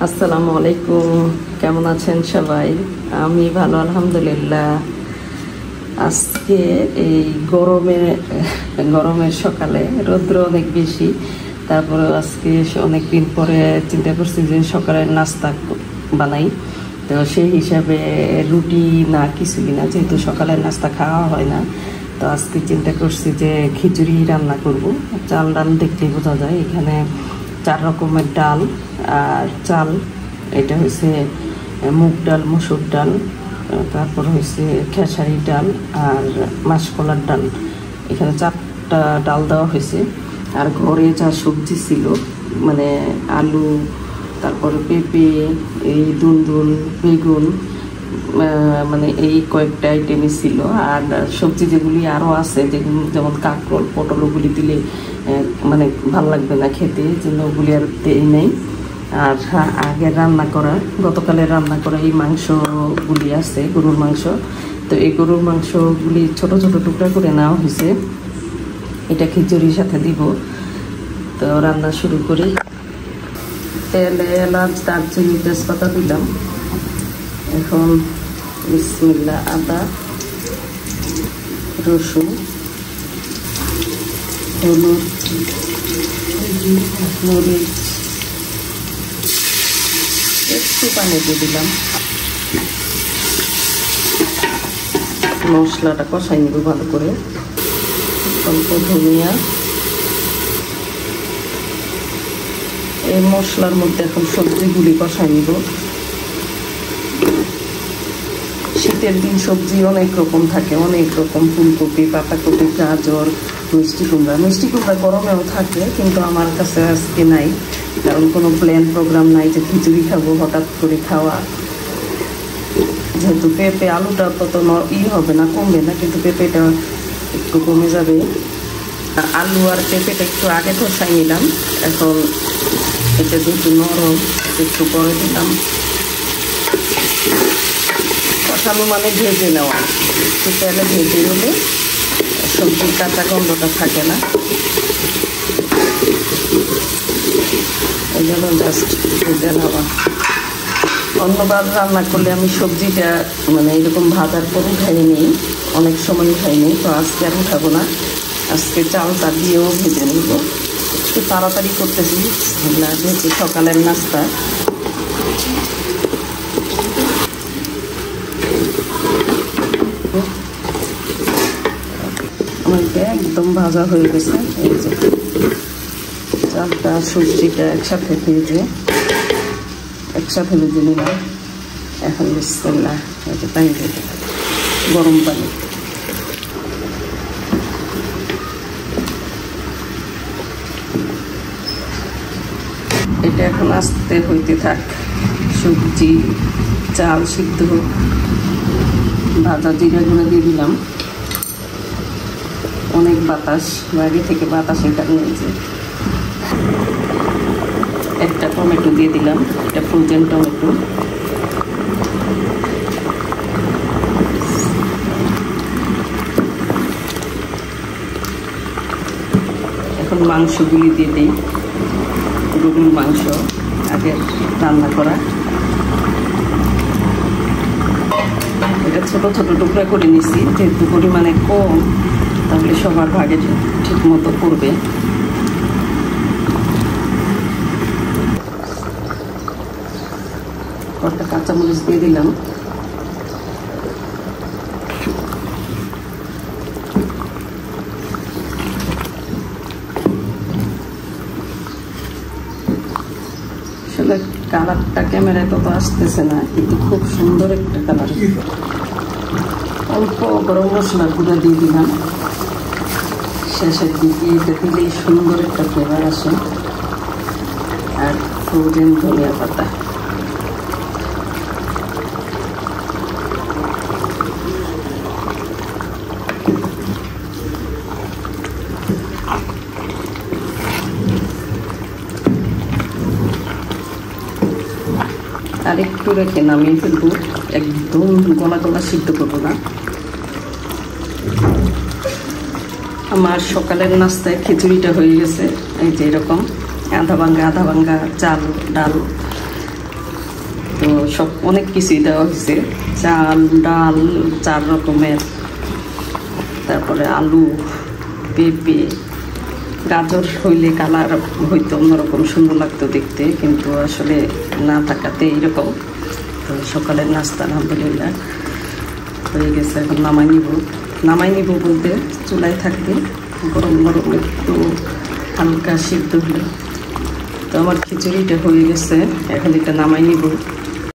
আসসালামু আলাইকুম, কেমন আছেন সবাই? আমি ভালো আলহামদুলিল্লাহ। আজকে এই গরমের সকালে রৌদ্র অনেক বেশি, তারপরে আজকে অনেক দিন পরে চিন্তা করছি যে সকালের নাস্তা বানাই। তো সেই হিসাবে রুটি না কিছুই না, যেহেতু সকালের নাস্তা খাওয়া হয় না, তো আজকে চিন্তা করছি যে খিচুড়ি রান্না করব। চাল ডাল দেখলেই বোঝা যায়, এখানে 4 রকমের ডাল আর চাল। এটা হচ্ছে মুগ ডাল, মসুর ডাল, তারপর হচ্ছে খেসারি ডাল আর মাসকলার ডাল। এখানে 4টা ডাল দেওয়া হয়েছে। আর ঘরে যা সবজি ছিল, মানে আলু, তারপরে পেঁপে, এই দুন্দুল, বেগুন, মানে এই কয়েকটা আইটেমই ছিল। আর সবজি যেগুলি আরও আছে, যেগুলো যেমন কাঁকরোল, পটল, ওগুলি দিলে মানে ভাল লাগবে না খেতে, জন্য ওগুলি আর দেই নেই। আর আগে রান্না করা, গতকালের রান্না করা এই মাংসগুলি আছে, গরুর মাংস। তো এই গরুর মাংসগুলি ছোট ছোট টুকরা করে নেওয়া হয়েছে, এটা খিচুড়ির সাথে দিব। তো রান্না শুরু করি। তেলে এলাচ, দারচিনি, তেজপাতা দিলাম। এখন বিসমিল্লাহ, আদা, রসুন, হলুদ, মরিচ, একটু পানি দিয়ে দিলাম। মশলাটা কষাই নেব ভালো করে। অল্প ধনিয়া। এই মশলার মধ্যে এখন সবজিগুলি কষাই নিব। শীতের দিন সবজি অনেক রকম থাকে, অনেক রকম, ফুলকপি, পাতাকপি, গাজর, মিষ্টি কুমড়া। মিষ্টি কুমড়া গরমেও থাকে, কিন্তু আমার কাছে আজকে নাই, কারণ কোনো প্ল্যান প্রোগ্রাম নাই যে খিচুড়ি খাবো, হঠাৎ করে খাওয়া। যেহেতু পেঁপে, আলুটা তত হবে না, কমবে না, কিন্তু পেঁপেটা একটু কমে যাবে। আলু আর পেঁপেটা একটু আগে কষাই নিলাম। এখন এটা যেহেতু নরম, একটু পরে দিলাম। কষানো মানে ভেজে নেওয়া, একটু তেলে ভেজে নিলে সবজির কাঁচা গন্ধটা থাকে না। এই জন্য জাস্ট ভেজে নেওয়া। অন্যবার রান্না করলে আমি সবজিটা মানে এরকম ভাজার পর উঠাই নিই, অনেক সময় উঠাই নিই। তো আজকে আর উঠাবো না, আজকে চালটা দিয়েও ভেজে নিব। একটু তাড়াতাড়ি করতেছি না, যেহেতু সকালের নাস্তা। আমাকে একদম ভাজা হয়ে গেছে। এই যে চালটা, সবজিটা একসাথে ভেজে নিলাম। এখন বিসমিল্লাহ, পানি দিয়ে দিলাম, গরম পানি। এটা এখন আস্তে হইতে থাক। সবজি, চাল সিদ্ধ, ভাজা জিরা গুঁড়ো দিয়ে দিলাম। অনেক বাতাস, বাইরে থেকে বাতাসের কারণে নিয়েছে। একটা টমেটো দিয়ে দিলাম, এটা ফ্রোজেন টমেটো। এখন মাংসগুলি দিয়ে দিই। গরুর মাংস আগে রান্না করা, এটা ছোট ছোট টুকরা করে নিছি, যেহেতু পরিমাণে কম, তাহলে সবার ভাগে ঠিক মতো করবে। কয়েকটা কাঁচামরিচ দিয়ে দিলাম। আসলে কালারটা ক্যামেরায় তত আসতেছে না, কিন্তু খুব সুন্দর একটা কালার। অল্প গরম মশলার গুঁড়া দিয়ে দিলাম শেষের দিকে, এটা দিলেই সুন্দর একটা ফ্লেভার আসে। আর ফ্রোজেন ধনিয়া পাতা। আর একটু রেখে নামিয়ে ফেলবো, একদম গলা গলা সিদ্ধ করবো না। আমার সকালের নাস্তায় খিচুড়িটা হয়ে গেছে। এই যে এরকম আধা ভাঙ্গা চাল ডাল তো সব অনেক কিছুই দেওয়া হয়েছে, চাল ডাল 4 রকমের, তারপরে আলু, পেঁপে, গাজর হইলে কালার হইতো অন্যরকম সুন্দর লাগতো দেখতে, কিন্তু আসলে না থাকাতে এইরকম। তো সকালের নাস্তা আলহামদুলিল্লাহ হয়ে গেছে। এখন নামাই নিব বলতে চুলায় থাকবে, গরম গরম একটু হালকা সিদ্ধ হলো। তো আমার খিচুড়িটা হয়ে গেছে, এখন এটা নামাই নিব।